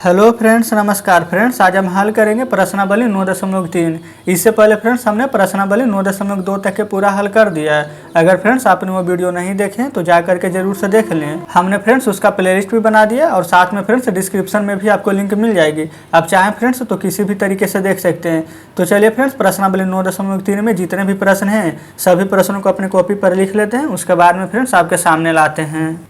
Hello friends, नमस्कार friends. आज हम हल करेंगे प्रश्नावली 9.3। इससे पहले फ्रेंड्स हमने प्रश्नावली 9.2 तक के पूरा हल कर दिया है। अगर फ्रेंड्स आपने वो वीडियो नहीं देखे तो जा करके जरूर से देख लें। हमने फ्रेंड्स उसका प्लेलिस्ट भी बना दिया और साथ में फ्रेंड्स डिस्क्रिप्शन में भी आपको लिंक मिल जाएगी। आप चाहें फ्रेंड्स तो किसी भी तरीके से देख सकते हैं। तो चलिए फ्रेंड्स, प्रश्नावली 9.3 में जितने भी प्रश्न हैं सभी प्रश्नों को अपने कॉपी पर लिख लेते हैं। उसके बाद में फ्रेंड्स आपके सामने लाते हैं।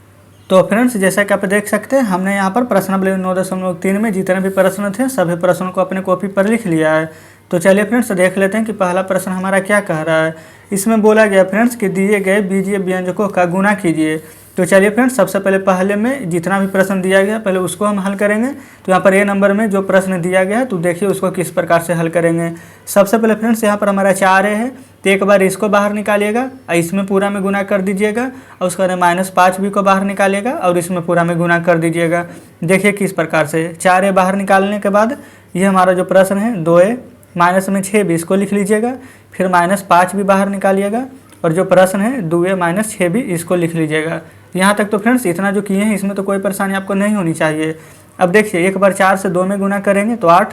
तो फ्रेंड्स, जैसा कि आप देख सकते हैं हमने यहाँ पर प्रश्नावली 9.3 में जितने भी प्रश्न थे सभी प्रश्नों को अपने कॉपी पर लिख लिया है। तो चलिए फ्रेंड्स देख लेते हैं कि पहला प्रश्न हमारा क्या कह रहा है। इसमें बोला गया फ्रेंड्स कि दिए गए बीजीय व्यंजकों का गुणा कीजिए। तो चलिए फ्रेंड्स, सबसे पहले में जितना भी प्रश्न दिया गया पहले उसको हम हल करेंगे। तो यहाँ पर ए नंबर में जो प्रश्न दिया गया है तो देखिए उसको किस प्रकार से हल करेंगे। सबसे पहले फ्रेंड्स यहाँ पर हमारा 4 है तो एक बार इसको बाहर निकालिएगा और इसमें पूरा में गुना कर दीजिएगा और उसके बाद -5 भी को बाहर निकालिएगा और इसमें पूरा में गुना कर दीजिएगा। देखिए किस प्रकार से 4 बाहर निकालने के बाद ये हमारा जो प्रश्न है 2 माइनस में 6 भी इसको लिख लीजिएगा। फिर -5 भी बाहर निकालिएगा और जो प्रश्न है 2 माइनस 6 भी इसको लिख लीजिएगा। यहाँ तक तो फ्रेंड्स इतना जो किए हैं इसमें तो कोई परेशानी आपको नहीं होनी चाहिए। अब देखिए एक बार 4 से 2 में गुना करेंगे तो 8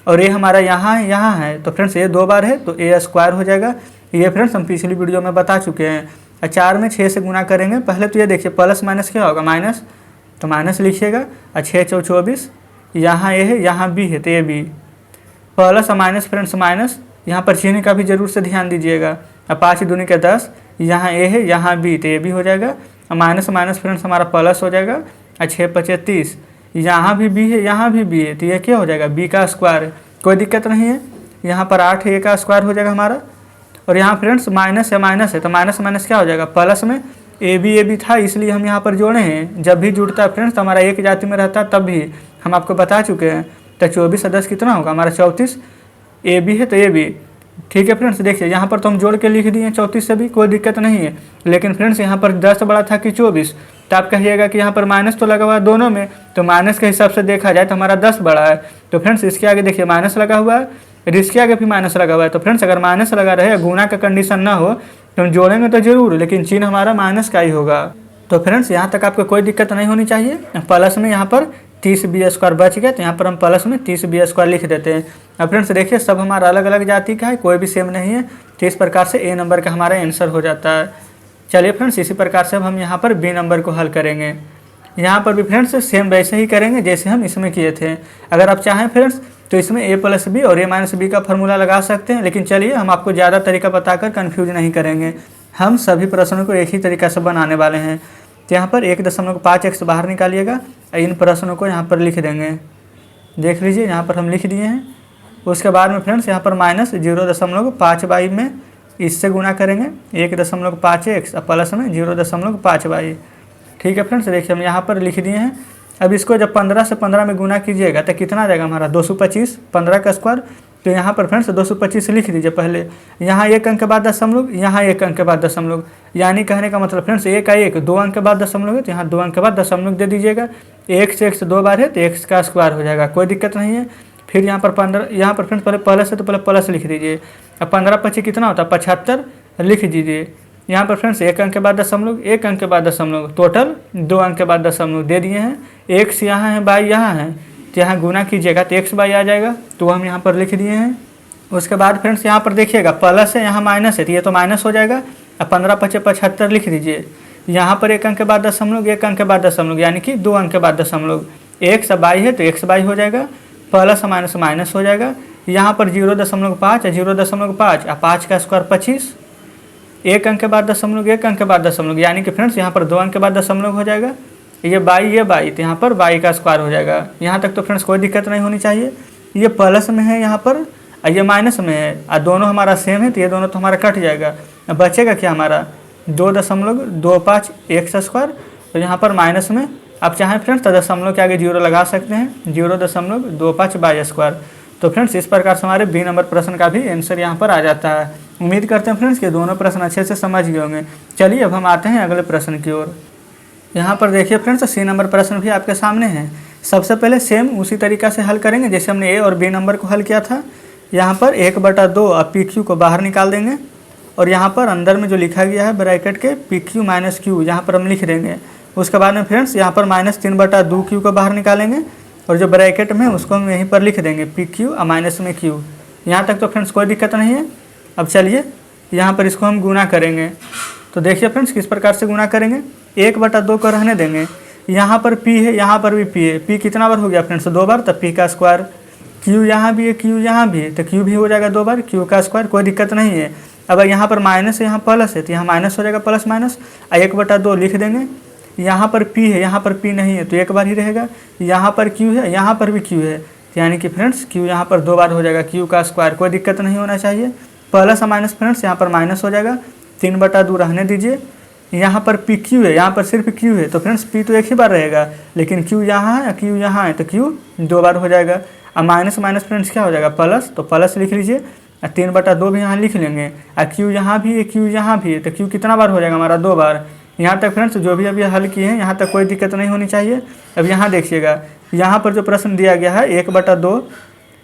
और ये हमारा यहाँ है तो फ्रेंड्स ये 2 बार है तो a स्क्वायर हो जाएगा। ये फ्रेंड्स हम पिछली वीडियो में बता चुके हैं। 4 में 6 से गुना करेंगे। पहले तो ये देखिए प्लस माइनस क्या होगा, माइनस, तो माइनस लिखिएगा और 6 × 24 यहाँ ए है यहाँ बी है तो ये बी प्लस और माइनस फ्रेंड्स माइनस, यहाँ पर चिन्ह का भी जरूर से ध्यान दीजिएगा। अब 5 दूनी के 10 यहाँ ए है यहाँ बी तो ये भी हो जाएगा और माइनस माइनस फ्रेंड्स हमारा प्लस हो जाएगा और 6 × 25 30 यहाँ भी बी है यहाँ भी बी है तो ये क्या हो जाएगा बी का स्क्वायर है, कोई दिक्कत नहीं है। यहाँ पर 8 है, ए का स्क्वायर हो जाएगा हमारा और यहाँ फ्रेंड्स माइनस है तो माइनस माइनस क्या हो जाएगा प्लस में ए बी था इसलिए हम यहाँ पर जोड़े हैं। जब भी जुड़ता है फ्रेंड्स तो हमारा एक जाति में रहता है तब भी हम आपको बता चुके हैं। तो 24 और 10 कितना होगा हमारा 34, ए बी है तो ए बी, ठीक है फ्रेंड्स। देखिए यहाँ पर तो हम जोड़ के लिख दिए 34 से भी कोई दिक्कत नहीं है। लेकिन फ्रेंड्स यहाँ पर 10 बड़ा था कि 24, तो आप कहिएगा कि यहाँ पर माइनस तो लगा हुआ है दोनों में, तो माइनस के हिसाब से देखा जाए तो हमारा 10 बड़ा है। तो फ्रेंड्स इसके आगे देखिए माइनस लगा हुआ है और इसके आगे भी माइनस लगा हुआ है। तो फ्रेंड्स अगर माइनस लगा रहे गुना का कंडीशन ना हो तो हम जोड़ेंगे तो जरूर, लेकिन चिन्ह हमारा माइनस का ही होगा। तो फ्रेंड्स यहाँ तक आपको कोई दिक्कत नहीं होनी चाहिए। प्लस में यहाँ पर 30b² बच गया तो यहाँ पर हम प्लस में 30b² लिख देते हैं। अब फ्रेंड्स देखिए सब हमारा अलग अलग जाति का है, कोई भी सेम नहीं है। तो इस प्रकार से ए नंबर का हमारा आंसर हो जाता है। चलिए फ्रेंड्स इसी प्रकार से अब हम यहाँ पर बी नंबर को हल करेंगे। यहाँ पर भी फ्रेंड्स सेम वैसे ही करेंगे जैसे हम इसमें किए थे। अगर आप चाहें फ्रेंड्स तो इसमें a+b और a-b का फॉर्मूला लगा सकते हैं, लेकिन चलिए हम आपको ज़्यादा तरीका बताकर कन्फ्यूज नहीं करेंगे। हम सभी प्रश्नों को एक ही तरीका से बनाने वाले हैं। तो यहाँ पर 1.5x बाहर निकालिएगा और इन प्रश्नों को यहाँ पर लिख देंगे। देख लीजिए यहाँ पर हम लिख दिए हैं। उसके बाद में फ्रेंड्स यहाँ पर -0.5y में इससे गुना करेंगे 1.5x और प्लस में 0.5y। ठीक है फ्रेंड्स, देखिए हम यहाँ पर लिख दिए हैं। अब इसको जब 15 से 15 में गुना कीजिएगा तो कितना आ जाएगा हमारा 225, 15 का स्क्वायर। तो यहाँ पर फ्रेंड्स 225 लिख दीजिए पहले। यहाँ 1 अंक के बाद दशमलव, यहाँ 1 अंक के बाद दशमलव, यानी कहने का मतलब फ्रेंड्स 1 का 1 2 अंक के बाद दशमलव है तो यहाँ 2 अंक के बाद दशमलव दे दीजिएगा। 1 से x 2 बार है तो x का स्क्वायर हो जाएगा, कोई दिक्कत नहीं है। फिर यहाँ पर 15, यहाँ पर फ्रेंड्स पहले प्लस है तो पहले प्लस लिख दीजिए। अब 15 × 25 कितना होता है 75 लिख दीजिए। यहाँ पर फ्रेंड्स 1 अंक के बाद दशमलव, 1 अंक के बाद दशमलव, टोटल 2 अंक के बाद दशमलव दे दिए हैं। x यहाँ है, y यहाँ है, तो यहाँ गुना कीजिएगा तो x y आ जाएगा, तो हम यहाँ पर लिख दिए हैं। उसके बाद फ्रेंड्स यहाँ पर देखिएगा प्लस है यहाँ माइनस है तो ये तो माइनस हो जाएगा। अब 15 × 25 75 लिख दीजिए। यहाँ पर 1 अंक के बाद दशमलव, 1 अंक के बाद दशमलव, यानी कि 2 अंक के बाद दशमलव। x y है तो x y हो जाएगा, प्लस माइनस माइनस हो जाएगा। यहाँ पर 0.5 और 0.5 और 5 का स्क्वायर 25, 1 अंक के बाद दशमलव, 1 अंक के बाद दशमलव, यानी कि फ्रेंड्स यहाँ पर 2 अंक के बाद दशमलव हो जाएगा। ये बाई तो यहाँ पर बाई का स्क्वायर हो जाएगा। यहाँ तक तो फ्रेंड्स कोई दिक्कत नहीं होनी चाहिए। ये प्लस में है यहाँ पर और ये माइनस में है और दोनों हमारा सेम है तो ये दोनों तो हमारा कट जाएगा। अब बचेगा क्या हमारा 2.25 x²। तो यहाँ पर माइनस में आप चाहें फ्रेंड्स तो दशमलव के आगे 0 लगा सकते हैं, 0.25y²। तो फ्रेंड्स इस प्रकार से हमारे बी नंबर प्रश्न का भी आंसर यहाँ पर आ जाता है। उम्मीद करते हैं फ्रेंड्स कि दोनों प्रश्न अच्छे से समझ गए होंगे। चलिए अब हम आते हैं अगले प्रश्न की ओर। यहाँ पर देखिए फ्रेंड्स सी नंबर प्रश्न भी आपके सामने है। सबसे पहले सेम उसी तरीका से हल करेंगे जैसे हमने ए और बी नंबर को हल किया था। यहाँ पर 1/2 और PQ को बाहर निकाल देंगे और यहाँ पर अंदर में जो लिखा गया है ब्रैकेट के PQ - Q यहाँ पर हम लिख देंगे। उसके बाद में फ्रेंड्स यहाँ पर -3/2Q को बाहर निकालेंगे और जो ब्रैकेट में उसको हम यहीं पर लिख देंगे पी क्यू और माइनस में क्यू। यहाँ तक तो फ्रेंड्स कोई दिक्कत नहीं है। अब चलिए यहाँ पर इसको हम गुना करेंगे। तो देखिए फ्रेंड्स किस प्रकार से गुना करेंगे, 1/2 को रहने देंगे। यहाँ पर p है, यहाँ पर भी p है। p कितना बार हो गया फ्रेंड्स, 2 बार, तब p का स्क्वायर। q यहाँ भी है, q यहाँ भी है, तो q भी हो जाएगा 2 बार, q का स्क्वायर, कोई दिक्कत नहीं है। अब यहाँ पर माइनस है, यहाँ प्लस है, तो यहाँ माइनस हो जाएगा, प्लस माइनस 1/2 लिख देंगे। यहाँ पर p है, यहाँ पर p नहीं है, तो 1 बार ही रहेगा। यहाँ पर q है, यहाँ पर भी q है, यानी कि फ्रेंड्स q यहाँ पर 2 बार हो जाएगा, q का स्क्वायर, कोई दिक्कत नहीं होना चाहिए। प्लस माइनस फ्रेंड्स यहाँ पर माइनस हो जाएगा, 3/2 रहने दीजिए। यहाँ पर पी क्यू है, यहाँ पर सिर्फ क्यू है, तो फ्रेंड्स पी तो एक ही बार रहेगा, लेकिन क्यू यहाँ है, क्यू यहाँ है, तो क्यू 2 बार हो जाएगा। अब माइनस माइनस फ्रेंड्स क्या हो जाएगा, प्लस, तो प्लस लिख लीजिए, 3/2 भी यहाँ लिख लेंगे। और क्यू यहाँ भी है, क्यू यहाँ भी है, तो क्यू कितना बार हो जाएगा हमारा, 2 बार। यहाँ तक फ्रेंड्स जो भी अभी हल किए हैं यहाँ तक कोई दिक्कत नहीं होनी चाहिए। अब यहाँ देखिएगा, यहाँ पर जो प्रश्न दिया गया है 1/2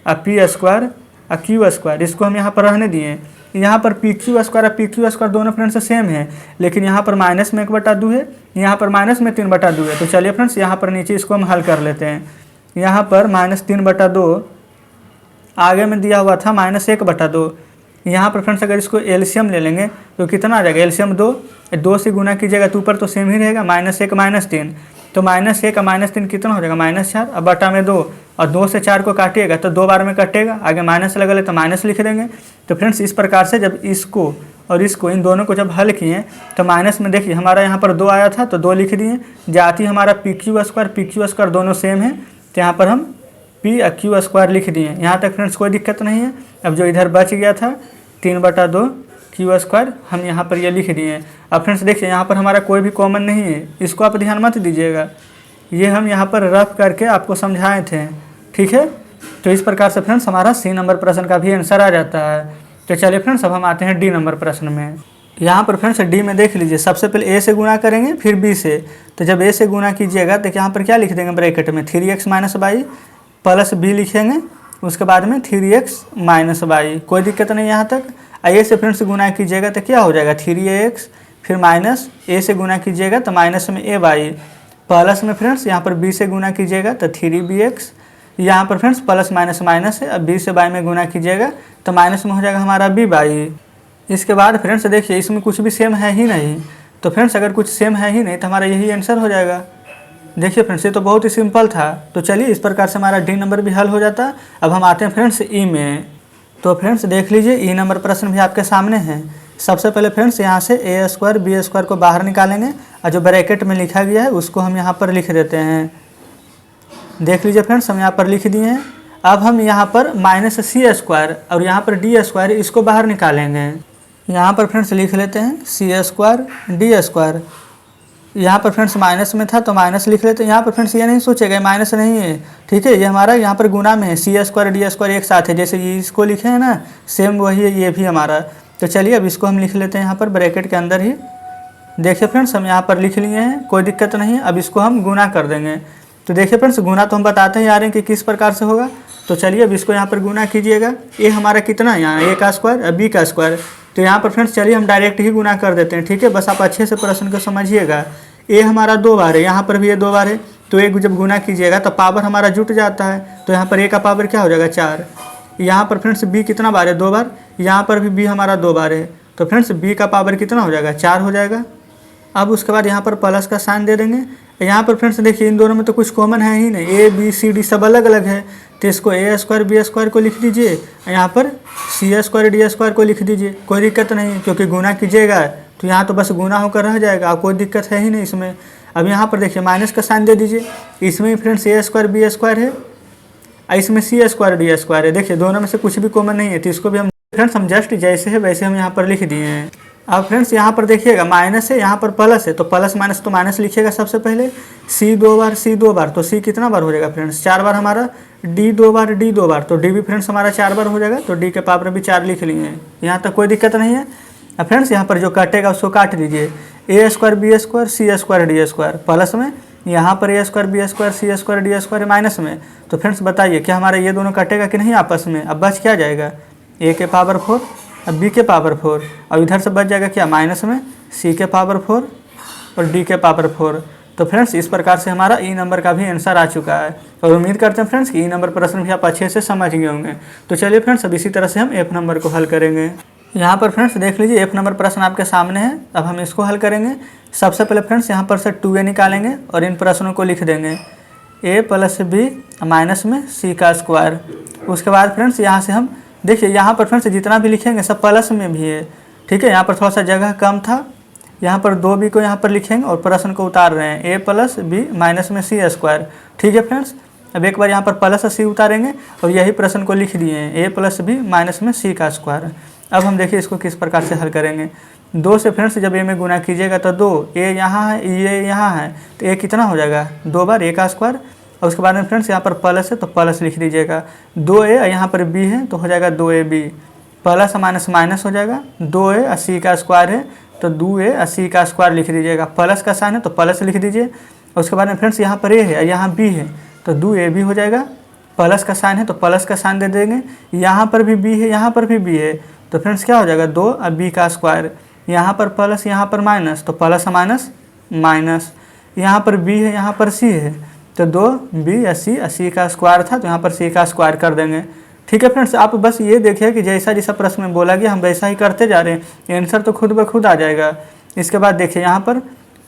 पी स्क्वायर और क्यू स्क्वायर, इसको हम यहाँ पर रहने दिए। यहाँ पर पी क्यू स्क्वायर और पी क्यू स्क्वायर दोनों फ्रेंड्स सेम है, लेकिन यहाँ पर माइनस में 1/2 है, यहाँ पर माइनस में 3/2 है। तो चलिए फ्रेंड्स यहाँ पर नीचे इसको हम हल कर लेते हैं। यहाँ पर -3/2 आगे में दिया हुआ था -1/2। यहाँ पर फ्रेंड्स अगर इसको एलसीएम ले लेंगे तो कितना आ जाएगा, एलसीएम 2 से गुना कीजिएगा तो ऊपर तो सेम ही रहेगा, -1 -3, तो -1 और -3 कितना हो जाएगा, -4। अब बटा में 2, और 2 से 4 को काटिएगा तो 2 बार में कटेगा, आगे माइनस लगा ले तो माइनस लिख देंगे। तो फ्रेंड्स इस प्रकार से जब इसको और इसको इन दोनों को जब हल किए तो माइनस में देखिए हमारा यहाँ पर 2 आया था तो 2 लिख दिए। जाती हमारा पी क्यू स्क्वायर दोनों सेम है, तो यहाँ पर हम पी और क्यू स्क्वायर लिख दिए। यहाँ तक फ्रेंड्स कोई दिक्कत नहीं है। अब जो इधर बच गया था 3/2 क्यू स्क्वायर, हम यहाँ पर ये लिख दिए। अब फ्रेंड्स देखिए यहाँ पर हमारा कोई भी कॉमन नहीं है, इसको आप ध्यान मत दीजिएगा, ये हम यहाँ पर रफ करके आपको समझाए थे, ठीक है। तो इस प्रकार से फ्रेंड्स हमारा सी नंबर प्रश्न का भी आंसर आ जाता है। तो चलिए फ्रेंड्स अब हम आते हैं डी नंबर प्रश्न में। यहाँ पर फ्रेंड्स डी में देख लीजिए, सबसे पहले ए से गुना करेंगे फिर बी से। तो जब ए से गुना कीजिएगा तो यहाँ पर क्या लिख देंगे ब्रैकेट में 3x - y प्लस बी लिखेंगे, उसके बाद में 3x - y, कोई दिक्कत नहीं यहाँ तक। ए से फ्रेंड्स गुना कीजिएगा तो क्या हो जाएगा 3ax, फिर माइनस ए से गुना कीजिएगा तो माइनस में ay, प्लस में फ्रेंड्स यहाँ पर b से गुना कीजिएगा तो 3bx, यहाँ पर फ्रेंड्स प्लस माइनस माइनस है। अब b से y में गुना कीजिएगा तो माइनस में हो जाएगा हमारा by। इसके बाद फ्रेंड्स देखिए इसमें कुछ भी सेम है ही नहीं, तो फ्रेंड्स अगर कुछ सेम है ही नहीं तो हमारा यही आंसर हो जाएगा। देखिए फ्रेंड्स ये तो बहुत ही सिंपल था। तो चलिए इस प्रकार से हमारा डी नंबर भी हल हो जाता। अब हम आते हैं फ्रेंड्स ई में। तो फ्रेंड्स देख लीजिए ई नंबर प्रश्न भी आपके सामने है। सबसे पहले फ्रेंड्स यहाँ से a स्क्वायर बी स्क्वायर को बाहर निकालेंगे और जो ब्रैकेट में लिखा गया है उसको हम यहाँ पर लिख देते हैं। देख लीजिए फ्रेंड्स हम यहाँ पर लिख दिए हैं। अब हम यहाँ पर -c स्क्वायर और यहाँ पर d स्क्वायर इसको बाहर निकालेंगे। यहाँ पर फ्रेंड्स लिख लेते हैं c स्क्वायर d स्क्वायर। यहाँ पर फ्रेंड्स माइनस में था तो माइनस लिख लेते हैं। यहाँ पर फ्रेंड्स ये नहीं सोचेगा माइनस नहीं है, ठीक है, ये हमारा यहाँ पर गुना में है, c स्क्वायर d स्क्वायर एक साथ है, जैसे ये इसको लिखे हैं ना सेम वही है ये भी हमारा। तो चलिए अब इसको हम लिख लेते हैं यहाँ पर ब्रैकेट के अंदर ही। देखिए फ्रेंड्स हम यहाँ पर लिख लिए हैं, कोई दिक्कत नहीं है। अब इसको हम गुना कर देंगे। तो देखिए फ्रेंड्स गुना तो हम बताते ही आ रहे हैं कि किस प्रकार से होगा। तो चलिए अब इसको यहाँ पर गुना कीजिएगा। ए हमारा कितना है यहाँ, a का स्क्वायर और b का स्क्वायर। तो यहाँ पर फ्रेंड्स चलिए हम डायरेक्ट ही गुना कर देते हैं, ठीक है, बस आप अच्छे से प्रश्न को समझिएगा। ए हमारा 2 बार है, यहाँ पर भी ये 2 बार है, तो एक जब गुना कीजिएगा तो पावर हमारा जुट जाता है। तो यहाँ पर ए का पावर क्या हो जाएगा 4। यहाँ पर फ्रेंड्स बी कितना बार है 2 बार, यहाँ पर भी बी हमारा 2 बार है, तो फ्रेंड्स बी का पावर कितना हो जाएगा 4 हो जाएगा। अब उसके बाद यहाँ पर प्लस का साइन दे देंगे। यहाँ पर फ्रेंड्स देखिए इन दोनों में तो कुछ कॉमन है ही नहीं, ए बी सी डी सब अलग अलग है, तो इसको ए स्क्वायर बी स्क्वायर को लिख दीजिए, यहाँ पर सी स्क्वायर डी स्क्वायर को लिख दीजिए, कोई दिक्कत नहीं, क्योंकि गुना कीजिएगा तो यहाँ तो बस गुना होकर रह जाएगा, कोई दिक्कत है ही नहीं इसमें। अब यहाँ पर देखिए माइनस का साइन दे दीजिए, इसमें फ्रेंड्स ए स्क्वायर बी स्क्वायर है, इसमें सी स्क्वायर डी स्क्वायर है। देखिए दोनों में से कुछ भी कॉमन नहीं है, तो इसको भी हम फ्रेंड्स हम जस्ट जैसे है वैसे हम यहाँ पर लिख दिए हैं। अब फ्रेंड्स यहाँ पर देखिएगा माइनस है, यहाँ पर प्लस है, तो प्लस माइनस तो माइनस लिखिएगा सबसे पहले। सी 2 बार सी 2 बार, तो सी कितना बार हो जाएगा फ्रेंड्स 4 बार हमारा। डी 2 बार डी 2 बार, तो डी भी फ्रेंड्स हमारा 4 बार हो जाएगा, तो डी के पावर भी 4 लिख लिए हैं, यहाँ तक कोई दिक्कत नहीं है। अब फ्रेंड्स यहाँ पर जो काटेगा उसको काट दीजिए, ए स्क्वायर बी स्क्वायर सी स्क्वायर डी स्क्वायर प्लस में, यहाँ पर ए स्क्वायर बी स्क्वायर सी स्क्वायर डी स्क्वायर माइनस में। तो फ्रेंड्स बताइए क्या हमारा ये दोनों कटेगा कि नहीं आपस में। अब बच क्या जाएगा, ए के पावर 4 अब बी के पावर 4, और इधर से बच जाएगा क्या माइनस में सी के पावर 4 और डी के पावर 4। तो फ्रेंड्स इस प्रकार से हमारा ई नंबर का भी आंसर आ चुका है और उम्मीद करते हैं फ्रेंड्स कि ई नंबर प्रश्न भी आप अच्छे से समझ गए होंगे। तो चलिए फ्रेंड्स अब इसी तरह से हम एफ नंबर को हल करेंगे। यहाँ पर फ्रेंड्स देख लीजिए एफ नंबर प्रश्न आपके सामने है। अब हम इसको हल करेंगे। सबसे पहले फ्रेंड्स यहाँ पर से 2a निकालेंगे और इन प्रश्नों को लिख देंगे a + b माइनस में c का स्क्वायर। उसके बाद फ्रेंड्स यहाँ से हम देखिए यहाँ पर फ्रेंड्स जितना भी लिखेंगे सब प्लस में भी है, ठीक है। यहाँ पर थोड़ा सा जगह कम था, यहाँ पर 2b को यहाँ पर लिखेंगे और प्रश्न को उतार रहे हैं a + b माइनस में c स्क्वायर, ठीक है फ्रेंड्स। अब एक बार यहाँ पर प्लस c उतारेंगे और यही प्रश्न को लिख दिए हैं a + b माइनस में c का स्क्वायर। अब हम देखिए इसको किस प्रकार से हल करेंगे। 2 से फ्रेंड्स जब a में गुना कीजिएगा तो 2, a यहाँ है, ये यहाँ है, तो a कितना हो जाएगा 2 बार a का स्क्वायर। और उसके बाद में फ्रेंड्स यहाँ पर प्लस है तो प्लस लिख दीजिएगा। 2a यहाँ पर b है तो हो जाएगा 2ab, प्लस माइनस माइनस हो जाएगा। 2a और c का स्क्वायर है तो 2a और c का स्क्वायर लिख दीजिएगा। प्लस का साइन है तो प्लस लिख दीजिए। और उसके बाद में फ्रेंड्स यहाँ पर a है और यहाँ b है तो 2ab हो जाएगा। प्लस का साइन है तो प्लस का साइन दे देंगे। यहाँ पर भी b है, यहाँ पर भी b है, तो फ्रेंड्स क्या हो जाएगा 2 और b का स्क्वायर। यहाँ पर प्लस, यहाँ पर माइनस, तो प्लस माइनस माइनस। यहाँ पर b है, यहाँ पर c है, तो 2b और c का स्क्वायर था तो यहाँ पर c का स्क्वायर कर देंगे, ठीक है फ्रेंड्स। आप बस ये देखिए कि जैसा जैसा प्रश्न में बोला गया हम वैसा ही करते जा रहे हैं, आंसर तो खुद ब खुद आ जाएगा। इसके बाद देखिए यहाँ पर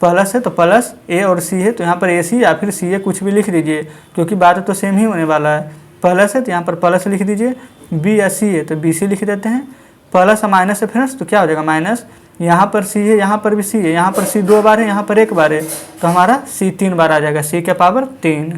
प्लस है तो प्लस a और c है तो यहाँ पर ac या फिर ca कुछ भी लिख दीजिए क्योंकि बात तो सेम ही होने वाला है। प्लस है तो यहाँ पर प्लस लिख दीजिए, b या c है तो bc लिख देते हैं। प्लस माइनस है फ्रेंड्स तो क्या हो जाएगा माइनस। यहाँ पर c है, यहाँ पर भी c है, यहाँ पर c 2 बार है, यहाँ पर 1 बार है, तो हमारा c 3 बार आ जाएगा, c के पावर 3।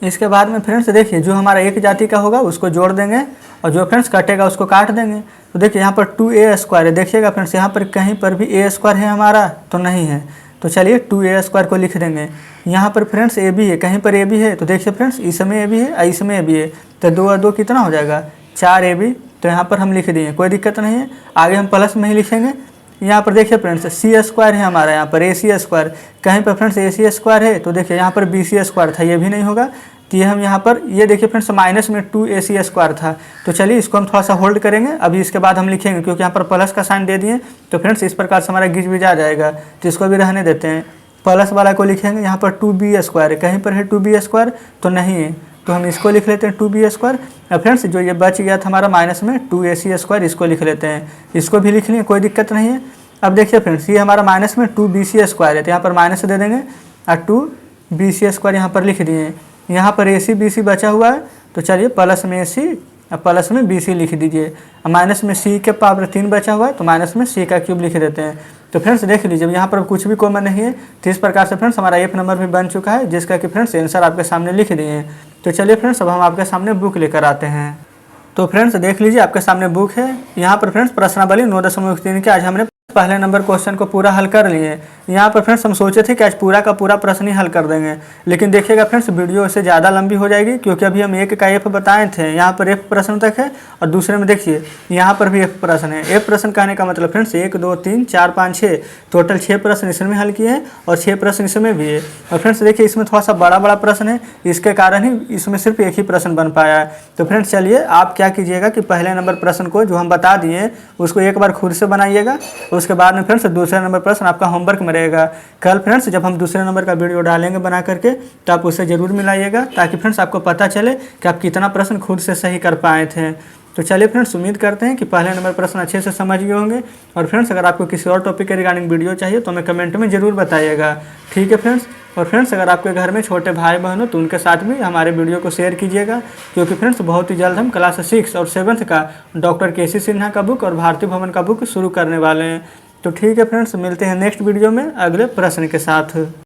इसके बाद में फ्रेंड्स देखिए जो हमारा एक जाति का होगा उसको जोड़ देंगे और जो फ्रेंड्स कटेगा उसको काट देंगे। तो देखिए यहाँ पर 2a स्क्वायर है, देखिएगा फ्रेंड्स यहाँ पर कहीं पर भी a स्क्वायर है हमारा तो नहीं है, तो चलिए 2a स्क्वायर को लिख देंगे। यहाँ पर फ्रेंड्स a भी है, कहीं पर a भी है, तो देखिए फ्रेंड्स इसमें a भी है, इसमें a भी है, तो 2 और 2 कितना हो जाएगा 4ab, तो यहाँ पर हम लिख दिए, कोई दिक्कत नहीं है। आगे हम प्लस में ही लिखेंगे। यहाँ पर देखिए फ्रेंड्स c स्क्वायर है हमारा, यहाँ पर ac स्क्वायर, कहीं पर फ्रेंड्स ac स्क्वायर है तो देखिए यहाँ पर bc स्क्वायर था, ये भी नहीं होगा, तो ये हम यहाँ पर ये देखिए फ्रेंड्स माइनस में 2ac स्क्वायर था। तो चलिए इसको हम थोड़ा सा होल्ड करेंगे, अभी इसके बाद हम लिखेंगे क्योंकि यहाँ पर प्लस का साइन दे दिए तो फ्रेंड्स इस प्रकार से हमारा गिज आ जाएगा, तो इसको भी रहने देते हैं। प्लस वाला को लिखेंगे, यहाँ पर 2b स्क्वायर है, कहीं पर है 2b स्क्वायर तो नहीं है, तो हम इसको लिख लेते हैं 2b स्क्वायर। और फ्रेंड्स जो ये बच गया था हमारा माइनस में 2ac स्क्वायर, इसको लिख लेते हैं, इसको भी लिख लिए, कोई दिक्कत नहीं है। अब देखिए फ्रेंड्स ये हमारा माइनस में 2bc स्क्वायर है तो यहाँ पर माइनस दे देंगे और 2bc स्क्वायर यहाँ पर लिख दिए। यहाँ पर ac bc बचा हुआ है तो चलिए प्लस में ac और प्लस में bc लिख दीजिए। माइनस में c के पावर 3 बचा हुआ है तो माइनस में c का क्यूब लिख देते हैं। तो फ्रेंड्स देख लीजिए यहाँ पर कुछ भी कॉमन नहीं है, तो इस प्रकार से फ्रेंड्स हमारा एफ नंबर भी बन चुका है जिसका कि फ्रेंड्स आंसर आपके सामने लिख दिए हैं। तो चलिए फ्रेंड्स अब हम आपके सामने बुक लेकर आते हैं। तो फ्रेंड्स देख लीजिए आपके सामने बुक है। यहाँ पर फ्रेंड्स प्रश्नावली 9.3 के आज हमने पहले नंबर क्वेश्चन को पूरा हल कर लिए। यहाँ पर फ्रेंड्स हम सोचे थे कि आज पूरा का पूरा प्रश्न ही हल कर देंगे, लेकिन देखिएगा फ्रेंड्स वीडियो इससे ज़्यादा लंबी हो जाएगी क्योंकि अभी हम एक का एफ बताए थे। यहाँ पर एफ प्रश्न तक है और दूसरे में देखिए यहाँ पर भी एफ प्रश्न है। एफ प्रश्न कहने का मतलब फ्रेंड्स 1 2 3 4 5 6 टोटल 6 प्रश्न इसमें हल किए हैं और 6 प्रश्न इसमें भी है। और फ्रेंड्स देखिए इसमें थोड़ा सा बड़ा बड़ा प्रश्न है, इसके कारण ही इसमें सिर्फ एक ही प्रश्न बन पाया है। तो फ्रेंड्स चलिए आप क्या कीजिएगा कि पहले नंबर प्रश्न को जो हम बता दिए उसको एक बार खुद से बनाइएगा, उसके बाद में फ्रेंड्स दूसरा नंबर प्रश्न आपका होमवर्क में रहेगा। कल फ्रेंड्स जब हम दूसरे नंबर का वीडियो डालेंगे बना करके तो आप उसे ज़रूर मिलाइएगा ताकि फ्रेंड्स आपको पता चले कि आप कितना प्रश्न खुद से सही कर पाए थे। तो चलिए फ्रेंड्स उम्मीद करते हैं कि पहले नंबर प्रश्न अच्छे से समझ गए होंगे। और फ्रेंड्स अगर आपको किसी और टॉपिक के रिगार्डिंग वीडियो चाहिए तो हमें कमेंट में ज़रूर बताइएगा, ठीक है फ्रेंड्स। और फ्रेंड्स अगर आपके घर में छोटे भाई बहन हो तो उनके साथ भी हमारे वीडियो को शेयर कीजिएगा क्योंकि फ्रेंड्स बहुत ही जल्द हम क्लास 6 और 7 का डॉक्टर के.सी. सिन्हा का बुक और भारती भवन का बुक शुरू करने वाले हैं। तो ठीक है फ्रेंड्स मिलते हैं नेक्स्ट वीडियो में अगले प्रश्न के साथ।